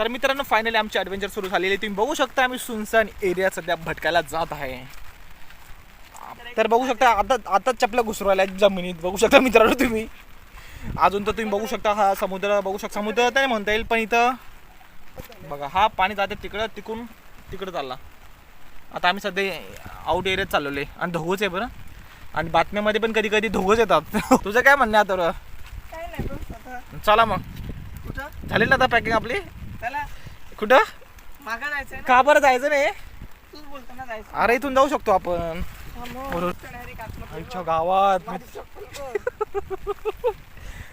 तर मित्रांनो फायनली आमची ॲडव्हेंचर सुरू झालेली. तुम्ही बघू शकता आम्ही सुनसान एरियात सध्या भटकायला जात आहे. तर बघू शकता आता चपला घुसरवायला जमिनीत बघू शकता मित्रांनो तुम्ही. अजून तर तुम्ही बघू शकता हा समुद्र बघू शकता. समुद्र तर नाही म्हणता येईल पण इथं बघा हा पाणी जाते तिकडं तिकडून तिकडं चालला. आता आम्ही सध्या आउट एरियात चालवले आणि धोगच आहे बरं. आणि बातम्यामध्ये पण कधी कधी धोगच येतात. तुझं काय म्हणणं आहे आता? काय नाही बस. चला मग कुठं झाली ना आता पॅकिंग आपली. त्याला कुठं मागं जायचंय ना. का बरं जायचं नाही? तूच बोलतो ना जायचं. अरे इथून जाऊ शकतो आपण बरोबर. आमच्या गावात.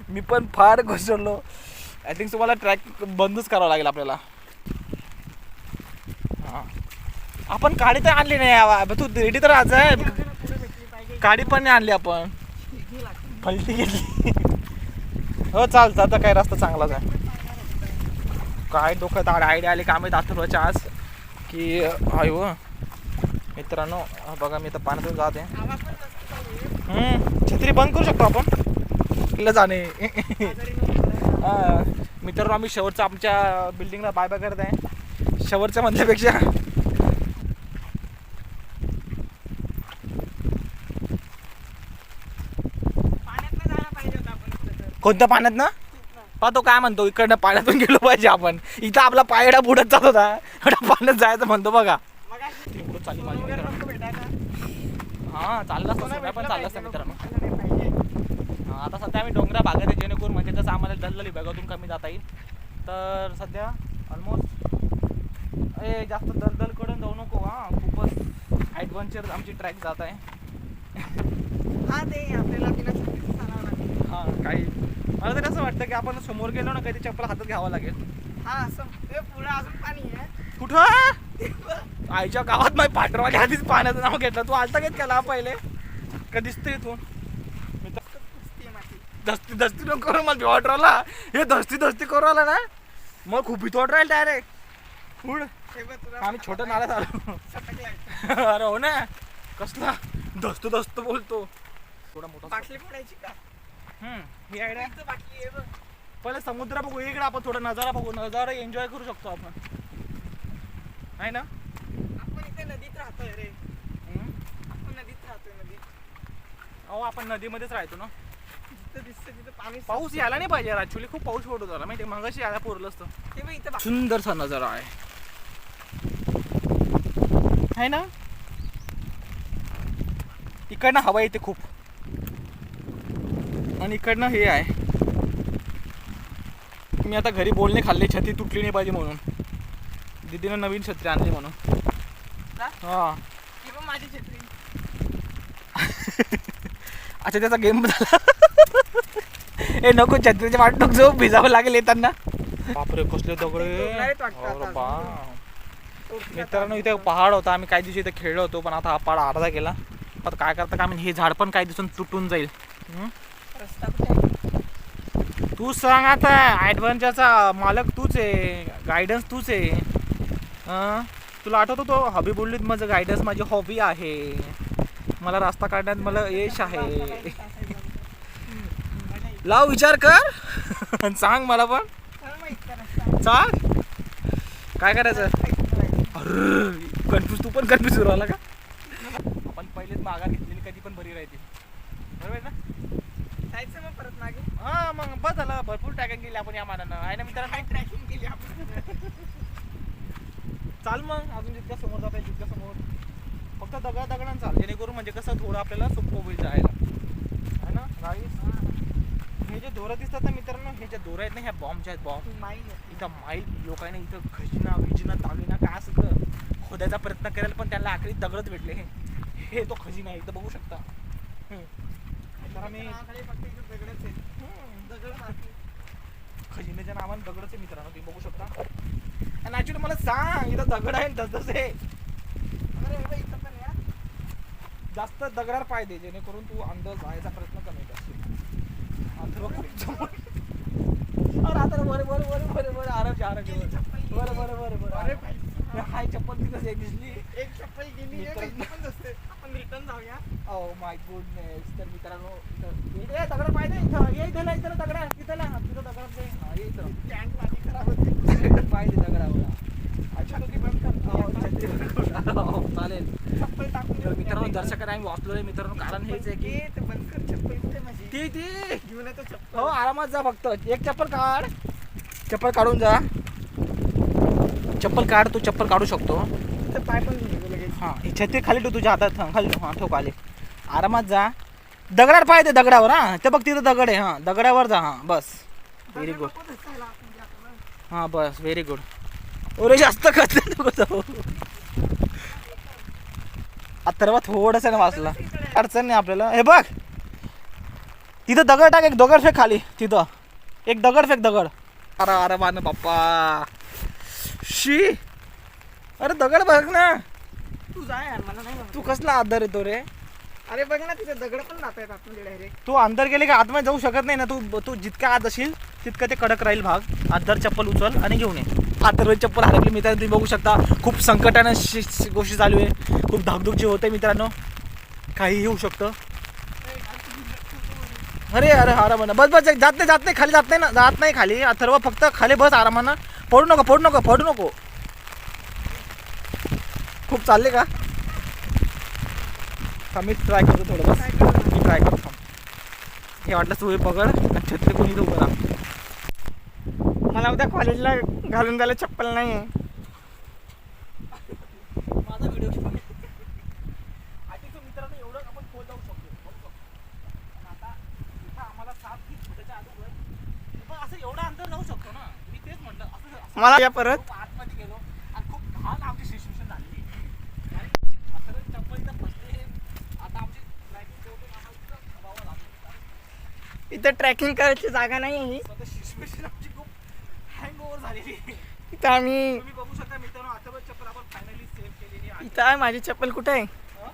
मी पण फार घसरलो. आय थिंक तुम्हाला ट्रॅक बंदच करावा लागेल आपल्याला. हां आपण गाडी तर आणली नाही. तू रेडी तर आज आहे. गाडी पण नाही आणली आपण. फलटी घेतली. हो चालतं आता काय रस्ता चांगलाच आहे. काय डोक्यात आयडिया आली का माहीत अथर्वच्या आज की अयो मित्रांनो बघा मी तर पाण्यातून जाते. छत्री बंद करू शकतो आपण तिला जाणे. मित्रांनो आम्ही शेवटचा आमच्या बिल्डिंगला बाय बाय करत आहे. शेवटच्या मधल्यापेक्षा कोणत्या पाण्यात ना पाहतो काय म्हणतो. इकडनं पाण्यातून गेलो पाहिजे आपण. इथं आपला पायडा बुडत जात होता. एवढा पाण्यात जायचं म्हणतो बघा. चालली माझी हां चालला असता पण चाललं असतं मित्रांनो. आता सध्या आम्ही डोंगरा भागात आहे जेणेकरून म्हणजे कसं आम्हाला दलदली भागातून कमी जाता येईल. तर सध्या ऑलमोस्ट जास्त दलदल कडून जाऊ नको. हां खूपच ॲडव्हेंचर आमची ट्रॅक जात आहे. हा ते आपल्याला हां काही मला तरी असं वाटतं की आपण समोर गेलो ना काही चप्पल हातात घ्यावं लागेल. हा असं पुढे अजून पाणी आहे. कुठं आईच्या गावात माझी पाठरवाली आधीच पाण्याचं नाव घेतलं. तू आलता घेत केला पहिले का दिसते इथून. दस्ती दस्ती नको करू मला भिवाट राहिला. हे दस्ती दस्ती करू आला ना मग खूप भीती वाट राहील डायरेक्ट पुढ. आम्ही छोटं नाल्यात आलो. अरे हो ना कसला दस्त दस्त बोलतो. थोडा मोठा बाटली फोडायची का. ही आयडिया बाटली आहे बघ. पहिले समुद्र बघू इकडे आपण थोडा नजारा बघू. नजारा एन्जॉय करू शकतो आपण आहे ना. आपण इथे नदीत राहतोय रे. आपण नदीत राहतोय. नदी अहो आपण नदीमध्येच राहतो ना. जिथं दिसतं तिथं पाणी. पाऊस यायला नाही पाहिजे. ऍक्च्युली खूप पाऊस पडतो झाला माहिती मगाशी यायला पुरलं असतं. ते बघ इथं सुंदरसा नजारा आहे ना. इकडनं हवा येते खूप आणि इकडनं हे आहे. मी आता घरी बोलणे खाल्ले छत्री तुटली नाही पाहिजे म्हणून. दीदीनं नवीन छत्री आणली म्हणून. हा माझी छत्री. अच्छा त्याचा गेम झाला. ए नको छत्रीच्या वाट नको जाऊ भिजावं लागेल येताना. बापरे कसले दगड. मित्रांनो इथे पहाड होता. आम्ही काही दिवशी इथे खेळलो होतो पण आता हा पहाड अर्धा गेला. आता काय करता का हे झाड पण काही दिवसांनी तुटून जाईल. तू सांग आता. ॲडव्हेंचरचा मालक तूच आहे. गायडन्स तूच आहे. तुला आठवतो तो हॉबी बोललीत माझं गायडन्स माझी हॉबी आहे. मला रस्ता काढण्यात मला यश आहे. लाव विचार कर. सांग मला पण सांग काय करायचं. अरे कन्फ्यूज तू पण कन्फ्यूज राहिला का. आपण पहिलेच माघार घेतलेली कधी पण बरी राहते बरोबर ना. जायचं मग परत मागे. हा मग बस झालं. भरपूर ट्रॅकिंग केली आपण या मानानं आहे ना मित्रांनो. ट्रॅकिंग केली आपण. चाल मग अजून जितक्या समोर जाता येईल तितक्या समोर. फक्त दगडानं चाल जेणेकरून म्हणजे कसं थोडं आपल्याला सोपं होईल जायला आहे ना. गाईस हे जे दोरं दिसतात ना मित्रांनो हे ज्या दोरं आहेत ना ह्या बॉम्बच्या आहेत. बॉम्ब इथं माईल लोकांनी इथं खजिना दागिना काय असं खोदायचा प्रयत्न केला पण त्यांना आखरी दगडच भेटले. हे तो खजिना आहे इथं बघू शकता. तर आम्ही खजिन्याच्या नावाने दगडच आहे मित्रांनो तुम्ही बघू शकता. आणि ॲक्च्युली मला सांग इथं दगड आहे तसंच आहे. जास्त दगडावर पाय दे जेणेकरून तू अंदर जायचा प्रयत्न कमी करशील. बरं आरामचे बरं हाय चप्पल तिथं दिसली. एक चप्पल गेली. आपण रिटर्न जाऊया. Oh my goodness. तर मित्रांनो दगड पाहिजे इथं. इथं दगड तिथं दगड. इथं दगड पाहिजे. ठिकाणी आम्ही वाचलोय मित्रांनो. कारण हेच आहे की ते बंद कर. चप्पल कुठे माझी? ती घेऊन येतो चप्पल. हो आरामात जा. फक्त एक चप्पल काढ. चप्पल काढून जा. चप्पल काढ. तू चप्पल काढू शकतो. तर पाय पण घेऊन येतो लगेच. हां ही छत्री खाली ठेव तुझ्या हातात. हां खाली ठेव. हां ठेव खाली. आरामात जा. दगडावर पाय दे दगडावर. हां ते बघ तिथं दगड आहे. हां दगडावर जा. हां बस व्हेरी गुड. नको दिसायला आपण जे आपलं. हां बस व्हेरी गुड. ओरे जास्त खचलं नको जाऊ. अथर्व थोडंसं ना वाचला. अडचण नाही आपल्याला. हे बघ तिथं दगड टाक. एक दगड फेक खाली. तिथं एक दगड फेक दगड. अरे अरे मान बाप्पा शी. अरे दगड बघ ना. तू जा यार, मला नाही म्हणत. तू कसला आधार येतो रे. अरे बघ ना तिथे दगड पण जात आहेत आतमध्ये डायरेक्ट. तू अंदर गेले की आतमध्ये जाऊ शकत नाही ना. तू जितका आत असेल तितकं ते कडक राहील भाग. आदर चप्पल उचल आणि घेऊन ये. आदर चप्पल हरकली मित्रांनो. तुम्ही बघू शकता खूप संकटानं गोष्टी चालू आहे. खूप धाकधूक जी होते मित्रांनो. काहीही होऊ शकतं. अरे अरे आरामानं बस बस. जात नाही खाली जात नाही ना. जात नाही खाली. अथर्व फक्त खाली बस आरामानं. पडू नको. खूप चालले का. मी ट्राय करतो थोडं बस. मी ट्राय करतो. हे वाटलं तू हे पकड. छत्री कोणी इथं उभं राहा. मला उद्या कॉलेजला घालून जायला चप्पल नाही आहे. माझा व्हिडिओ मित्रांनो एवढं आपण खोल जाऊ शकतो. आता इथं आम्हाला 7 फीट फुटाच्या अगोदर पण असं एवढं अंतर जाऊ शकतो ना. मी तेच म्हटलं असं मला या परत खूप आतमध्ये गेलो आणि खूप घाण आमची सिच्युएशन झालेली. कारण चप्पल इथं फसले. आता आमची ट्रॅकिंग जेवढी आम्हाला थांबावं लागतं. इथं ट्रॅकिंग करायची जागा नाही आहे. स्वतः सिच्युएशन आमची खूप हँग ओव्हर झालेली. इथं आम्ही तुम्ही बघू शकता मित्रांनो. आता चप्पल आपण फायनली सेव्ह केलेली आहे. इथं आहे. माझी चप्पल कुठे आहे? हं?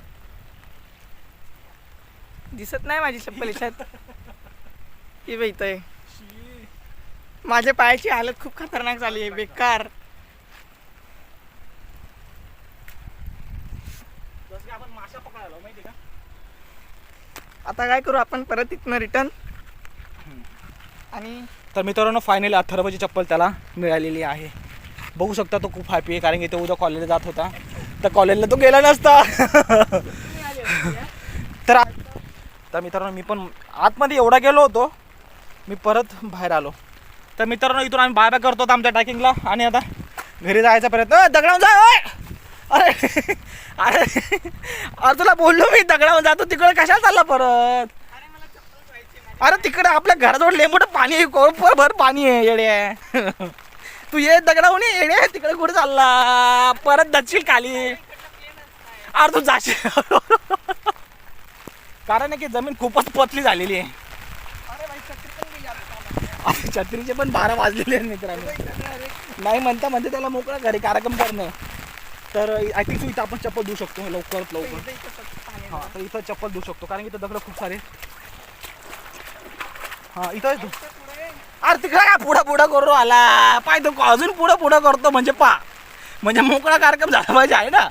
दिसत नाही माझी चप्पल इथं. ही बघ इथं आहे. शी. माझ्या पायाची हालत खूप खतरनाक झाली आहे. बेकार. जसं की आपण माशा पकडायला माहिती का. आता काय करू आपण परत इथनं रिटर्न. आणि तर मित्रांनो फायनली अथर्वची चप्पल त्याला मिळालेली आहे. बघू शकता तो खूप हॅपी आहे. कारण की तो उद्या कॉलेजला जात होता. तर कॉलेजला तो गेला नसता. तर मित्रांनो मी पण आतमध्ये एवढा गेलो होतो. मी परत बाहेर आलो. तर मित्रांनो इथून आम्ही बाय बाय करतो आमच्या ट्रॅकिंगला. आणि आता घरी जायचा प्रयत्न. दगडावून जा. अरे अरे अरे तुला बोललो मी दगडावून जातो. तिकडे कशाला चालला परत. अरे तिकडे आपल्या घराजवळ लेंबूट पाणी आहे. भर पाणी आहे येडे. तू ये दगडावून येडे. तिकडे कुठे चालला. परत जाशील खाली. अरे तू जाशील. कारण आहे की जमीन खूपच पतली झालेली आहे. अरे छत्रीचे पण 12 वाजलेले आहेत मित्रांनो. नाही म्हणता त्याला मोकळा घरी कार्यक्रम करणं. तर आय थिंक इथं आपण चप्पल देऊ शकतो लवकरात लवकर. हां तर इथं चप्पल देऊ शकतो. कारण इथं दगड खूप सारे. हां इथं आहे तू. अरे तिकडे काय पुढं करू आला. पाय तो अजून पुढं करतो. म्हणजे मोकळा कार्यक्रम झाला पाहिजे आहे ना.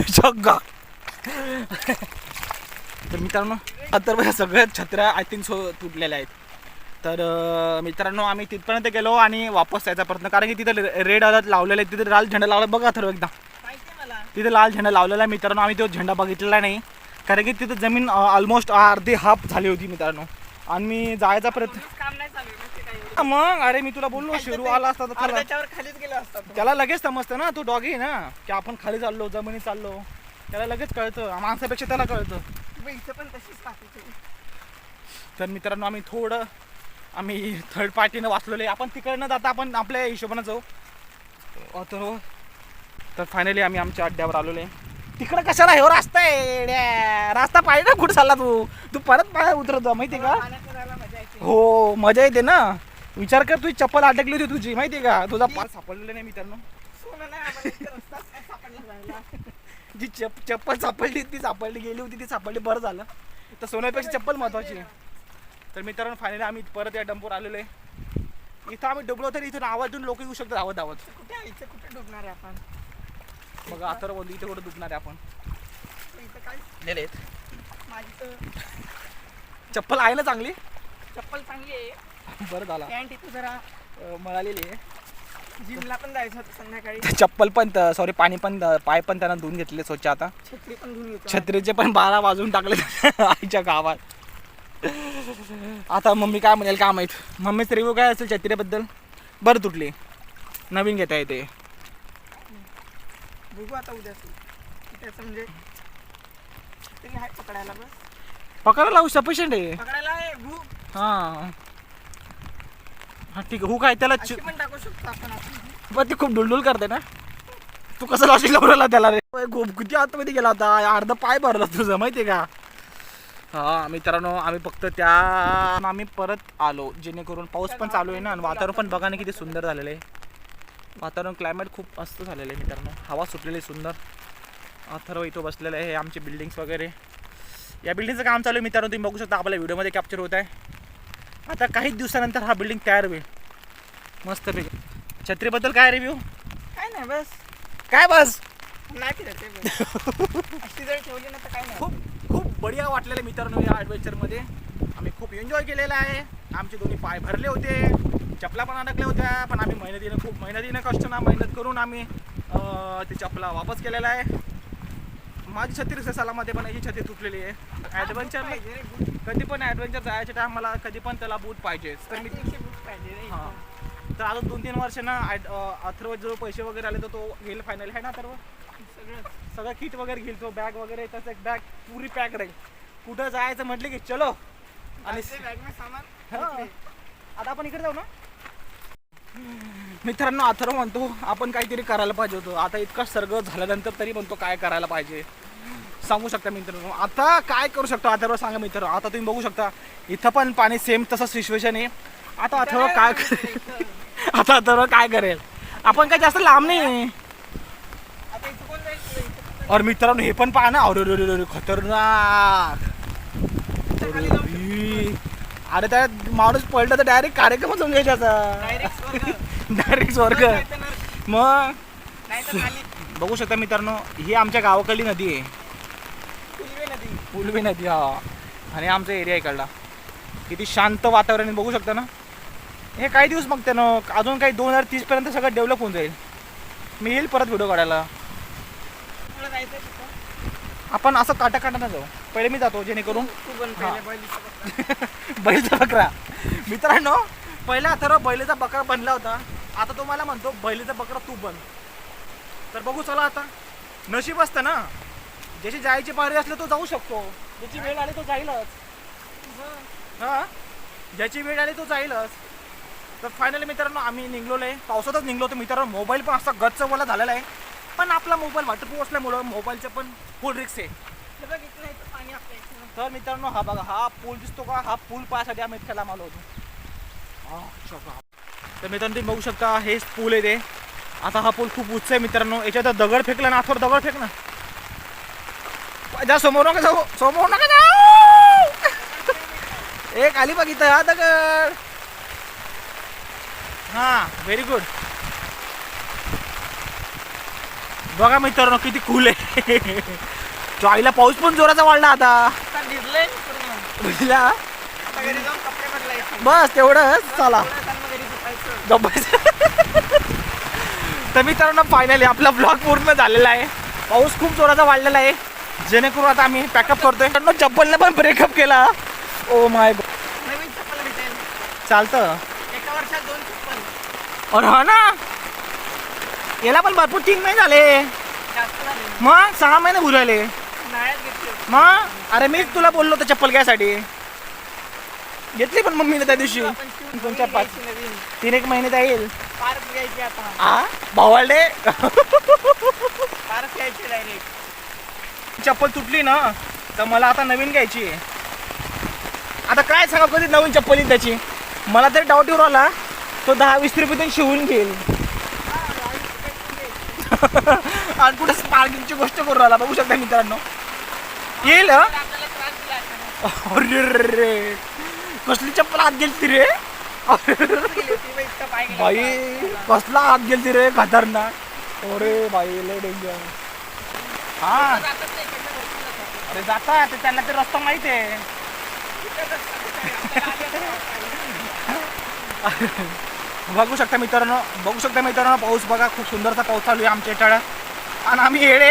जग्गा. तर मित्रांनो आता सगळ्या छत्र्या आय थिंक तुटलेल्या आहेत. तर मित्रांनो आम्ही तिथपर्यंत गेलो आणि वापस यायचा प्रयत्न. कारण की तिथं रेड अलर्ट लावलेला आहे. तिथे लाल झेंडा लावला बघा ठरव एकदा. तिथे लाल झेंडा लावलेला आहे मित्रांनो. आम्ही तो झेंडा बघितलेला नाही. कारण की तिथं जमीन ऑलमोस्ट अर्धी हाफ झाली होती मित्रांनो. आणि मी जायचा प्रयत्न. मग अरे मी तुला बोललो शिरू आला असता तर खालीच गेलो असता. त्याला लगेच समजतं ना. तू डॉगी आहे ना की आपण खाली चाललो जमिनीत चाललो. त्याला लगेच कळतं. माणसापेक्षा त्याला कळतं. इथं पण तशीच टाकायची. तर मित्रांनो आम्ही थर्ड पार्टीनं वाचलेलो आहे. आपण तिकडनं जाता आपण आपल्या हिशोबानं जाऊ. तर फायनली आम्ही आमच्या अड्ड्यावर आलेलो आहे. तिकडं कशाला हे रस्ता आहे. रस्ता पाहिजे ना. कुठं चालला तू परत पाय उतरतो माहिती का. हो मजा येते ना. विचार कर तुझी चप्पल अडकली होती तुझी माहिती का. तुझा पाय सापडलेला नाही मित्रांनो. जी चप्पल सापडली ती सापडली. गेली होती ती सापडली. बरं झालं. तर सोन्यापेक्षा चप्पल महत्वाची आहे. तर मित्रांनो फायनली आम्ही परत या डंपोर आलेलो आहे. इथं आम्ही डुबलो तर इथून आवाज देऊन लोक येऊ शकतात धावत. कुठे डुबणार आहे आपण. बघा आता बोलतो इथे कुठे डुबणार आहे आपण. इथं काय गेले माझी तर चप्पल आहे ना चांगली. चप्पल चांगली आहे. बरं झाला. पॅन्ट इथं जरा मिळालेली आहे. जिमला पण जायचं होतं संध्याकाळी. चप्पल पण सॉरी पाणी पण पाय पण त्यांना धुवून घेतले स्वच्छ. आता छत्री पण घेऊन येतो. छत्रीचे पण 12 वाजून टाकले आईच्या गावात. आता मम्मी काय म्हणेल काय माहीत. मम्मीच रिव्ह्यू काय असेल छत्रीबद्दल. बरं तुटली, नवीन घेता येते. बघू आता उद्या त्याचं म्हणजे तरी आहे पकडायला. बस पकडायला लावू सफिशियंट आहे. पकडायला आहे भू. हां हां ठीक आहे. हू काय त्याला अशी पण टाकू शकतो आपण. पण ती खूप डुलडुल करते ना. तू कसं लॉजिक लावला त्याला रे. खूप किती आतमध्ये गेला होता. अर्धा पाय भरला तुझं माहिती आहे का. हा मित्रांनो आम्ही फक्त त्या आम्ही परत आलो जेणेकरून पाऊस पण चालू आहे ना आणि वातावरण पण बघा ना किती सुंदर झालेलं आहे. वातावरण क्लायमेट खूप मस्त झालेलं आहे मित्रांनो. हवा सुटलेली सुंदर. अथर्व इथं बसलेलं आहे. हे आमचे बिल्डिंग्स वगैरे. या बिल्डिंगचं काम चालू आहे मित्रांनो. तुम्ही बघू शकता आपल्या व्हिडिओमध्ये कॅप्चर होत आहे. आता काही दिवसानंतर हा बिल्डिंग तयार होईल मस्तपैकी. छत्रीबद्दल काय रिव्ह्यू. काय नाही बस काय बस नाही फिरायचं. अशी जर ठेवली ना तर काय नाही. खूप खूप बढिया वाटलेलं मित्रांनो. या ॲडव्हेंचरमध्ये आम्ही खूप एन्जॉय केलेला आहे. आमचे दोन्ही पाय भरले होते, चपला पण अडकल्या होत्या, पण आम्ही खूप मेहनतीनं कष्टानं मेहनत करून आम्ही ती चपला वापस केलेला आहे. माझी छत्री सलामध्ये पण याची छत्री तुटलेली आहे. ॲडव्हेंचरला कधी पण ॲडव्हेंचर जायच्या टायमाला कधी पण त्याला बूट पाहिजेच. तर मी हां तर अजून 2-3 वर्ष ना अथर्व जो पैसे वगैरे आले तर तो घेईल फायनल आहे ना. अथर्व सगळं किट वगैरे घेईल तो. बॅग वगैरे तसं एक बॅग पुरी पॅक राहील. कुठं जायचं म्हटलं की चलो. आणि बॅग में सामान. आता आपण इकडे जाऊ ना. मित्रांनो अथर्व म्हणतो आपण काहीतरी करायला पाहिजे होतं. आता इतका सर्ग झाल्यानंतर तरी म्हणतो काय करायला पाहिजे. सांगू शकता मित्रांनो आता काय करू शकतो अथर्व सांगा मित्रांनो. आता तुम्ही बघू शकता इथं पण पाणी सेम तसं सिच्युएशन आहे. आता अथर्व काय करेल. आता अथर्व काय करेल. आपण काय जास्त लांब नाही. आता इथं कोण जायचं. और मित्रांनो हे पण पहा ना. अरे खतरनाक. अरे त्या माणूस पडलं तर डायरेक्ट कार्यक्रम समजाय त्याचा. डायरेक्ट स्वर्ग. मग बघू शकता मित्रांनो ही आमच्या गावाकडली नदी आहे. पुलवे नदी. हा आणि आमचा एरिया इकडला किती शांत वातावरण बघू शकता ना. हे काही दिवस मग त्यानं अजून काही 2030 पर्यंत सगळं डेव्हलप होऊन जाईल. मी येईल परत व्हिडिओ काढायला. आपण असं काटा जाऊ. पहिले मी जातो जेणेकरून बैलचा बकरा. मित्रांनो पहिला अथर्व बैलेचा बकरा बनला होता. आता तुम्हाला म्हणतो बैलेचा बकरा तू बन. तर बघू चला आता नशीब असतं ना. ज्याची जायची पारी असले तो जाऊ शकतो. ज्याची वेळ आली तो जाईलच. हा ज्याची वेळ आली तो जाईलच. तर फायनली मित्रांनो आम्ही निघलो आहे. पावसातच निघलो होतो मित्रांनो. मोबाईल पण असा गच्च वाला झालेला आहे. पण आपला मोबाईल वॉटरप्रूफ असल्यामुळं मोबाईलचं पण फुल रिस्क आहे. तर मित्रांनो हा बघा हा पूल दिसतो का. हा पूल पाहायसाठी आम्ही इतक्या लांब आलो होतो. तर मित्रांनो तुम्ही बघू शकता हेच पूल आहे ते. आता हा पूल खूप उंच आहे मित्रांनो. याच्यात दगड फेकला ना. थोडं दगड फेक ना. जा समोर नका जाऊ. समोर नका जाऊ. एक खाली बघितलं हा दगड. हा व्हेरी गुड. बघा मित्रांनो किती कूल आहे. चाईला पाऊस पण जोराचा वाढला आता. बस तेवढंच चला तर मित्रांनो फायनली आपला ब्लॉग पूर्ण झालेला आहे. पाऊस खूप जोराचा वाढलेला आहे जेणेकरून आता आम्ही पॅकअप करतोय. चप्पलने पण ब्रेकअप केला. Oh my God. नवीन चप्पल भेटेल. चालतं. एका वर्षात 2 चप्पल. अरे हा ना याला पण भरपूर 3 महिने झाले. जास्त झाले. मग 6 महिने भुरायले. उन्हाळ्यात घेतले. मग अरे मीच तुला बोललो होतो चप्पल घ्यायसाठी. घेतली पण मम्मीने त्या दिवशी. आपण shoes 2-4 घ्यायची नवीन. 3-1 महिने जाईल. पार्क घ्यायची आता. हा भावाडे. पार्क घ्यायची डायरेक्ट. चप्पल तुटली ना तर मला आता नवीन घ्यायची आहे. आता काय सांगा कधी नवीन चप्पल येईल त्याची. मला तरी डाऊट येऊन आला तो 10-20 रुपये शिवून घेईल. आणि कुठे पार्किंगची गोष्ट करून राहिला बघू शकता मित्रांनो. येईल. आपल्याला त्रास दिला. अरे कसली चप्पल आत गेलती रे. बाई कसला आत गेलती रे खतरनाक. अरे बाई लय डेंजर. हा अरे जाता त्यांना ते रस्ता माहिती आहे. बघू शकता मित्रांनो पाऊस बघा, खूप सुंदरचा पाऊस चालू आहे आमच्या इकडं. आणि आम्ही येडे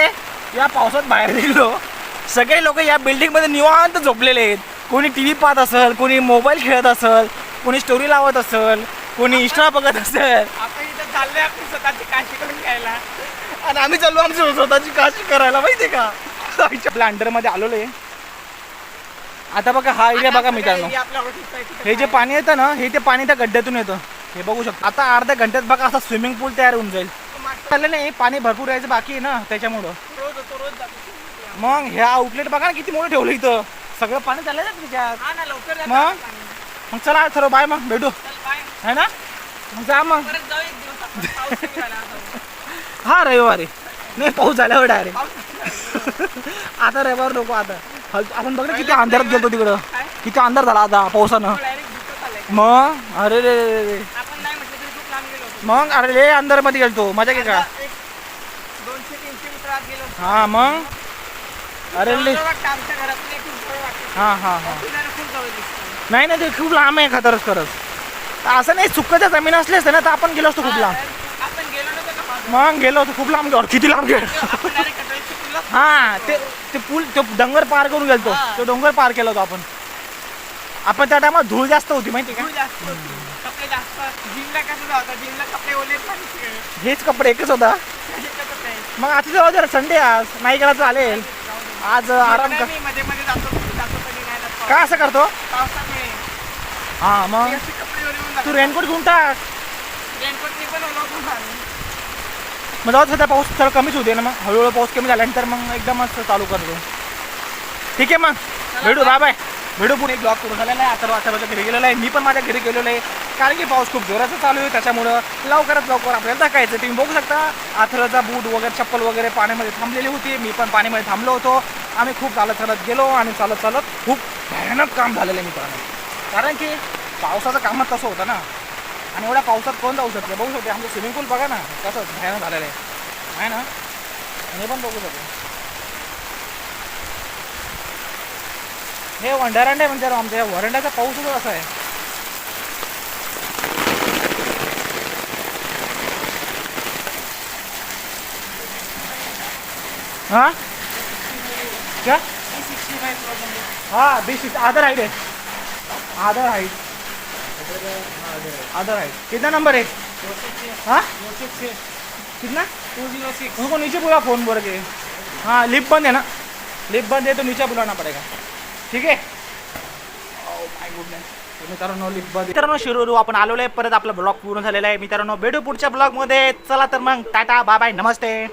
या पावसात बाहेर निघलो. सगळे लोक या बिल्डिंगमध्ये निवांत झोपलेले आहेत. कोणी टी व्ही पाहत असेल, कोणी मोबाईल खेळत असेल, कोणी स्टोरी लावत असेल, कोणी इंस्टा बघत असेल. आपण इथं चाललोय आपली स्वतःची काशी करून घ्यायला. आणि आम्ही चाललो आमची स्वतःची काशी करायला, माहितीये का. आपल्या अंडरमध्ये आलेलो आहे. आता बघा हा एरिया बघा मित्रांनो, आपल्या ओळखीचं आहे तिथं हे जे पाणी येतं ना, हे ते पाणी त्या गड्ड्यातून येतं. हे बघू शकतो. आता अर्ध्या घंट्यात बघा असा स्विमिंग पूल तयार होऊन जाईल. चाललं नाही, पाणी भरपूर यायचं बाकी आहे ना त्याच्यामुळं. रोज जातो. मग ह्या आउटलेट बघा ना किती मोठं ठेवलं इथं. सगळं पाणी चाललंय ना त्याच्यात. हा ना, लवकर जातो मग? आपण पाणी. मग चला ठरव, बाय मग भेटू, चल बाय. है ना. मग जा मग. परत जाऊ एक दिवस आपण. पाऊस कमी झाला आता. हा रविवारी नाही, पाऊस झाल्यावर डायरेक्ट. पाऊस आता रविवार नको. आता आपण बघ ना किती अंधारात गेलतो तिकडं. काय? किती अंधार झाला आता पावसानं. डायरेक्ट दिसत आलंय. मग अरे रे रे रे. आपण नाही म्हटलं तरी खूप लांब गेलो होतो. मग अरे रे अंधारमध्ये गेलतो, मजा घे का. एक 200-300 मीटर आत गेलो होतो. हा मग अरे रे. जवळ वाटतं आमच्या घरातून एक खूप जवळ वाटतं. हा हा हा. फिरायला खूप जवळ दिसतं. नाही नाही, ते खूप लांब आहे खरंच. असं नाही, सुक्काच्या जमीन असली असते ना तर आपण गेलो असतो खूप लांब. आपण गेलो नव्हतो का मागं? मग गेलो होतो खूप लांब. गेलो किती लांब गेलो. आपण direct कटोळीच्या पुलात. हा ते पूल, तो डोंगर पार करून गेलतो. हा. तो डोंगर पार केला होता आपण त्या टायमात धूळ जास्त होती माहिती का. धूळ जास्त होती. कपडे जास्त. जिमला कसं जातं, जिमला कपडे ओले पण हेच कपडे एकच होता. मग आता जवळ जरा संडे आज नाही गेला चालेल. आज आराम कर. मध्ये मध्ये जातो कधी नाही जात. काय असं करतो. पावसामुळे हा मग असे कपडे ओले होऊन तू जातात. रेनकोट घेऊन टाक. रेनकोटनी पण ओलं होतं पाणी. मग जाऊ सध्या पाऊस थोडा कमीच होते ना, मग हळूहळू पाऊस कमी झाल्यानंतर मग एकदमच चालू करतो. ठीक आहे, मग भेटू. बाय. भेटू. पुढे एक ब्लॉग सुरू झालेला आहे. आता घरी गेलेला आहे. मी पण माझ्या घरी गेलेलो आहे, कारण की पाऊस खूप जोराचा चालू आहे. त्याच्यामुळं लवकरात लवकर आपल्याला टाकायचं. तुम्ही बघू शकता अथर्वचा बूट वगैरे, चप्पल वगैरे पाण्यामध्ये थांबलेली होती. मी पण पाण्यामध्ये थांबलो होतो. आम्ही खूप चालत गेलो आणि चालत खूप भयानक काम झालेलं आहे मित्रांनो. कारण की पावसाचं कामच तसं होतं ना, आणि एवढ्या पावसात कोण जाऊ शकते. बघू शकते आमचं स्विमिंग पूल बघा ना कसं भयानक झालेलं आहे ना. हे पण बघू शकतो. हे वंडारांड आहे म्हणजे आमच्या वरंड्याचा पाऊसच असा आहे. हाँ क्या. हाँ B60 आधर हाइट है. आधर हाइट कितना नंबर है. हाँ कितना 206. उनको नीचे बुला फोन बोल के. हाँ लिफ्ट बंद है ना, लिफ्ट बंद है तो नीचे बुलाना पड़ेगा. ठीक आहे. मित्रांनो शिरूर आपण आलेलो आहे. परत आपला ब्लॉग पूर्ण झालेला आहे मित्रांनो. भेटू पुढच्या ब्लॉग मध्ये. चला तर मग टाटा बाय बाय नमस्ते.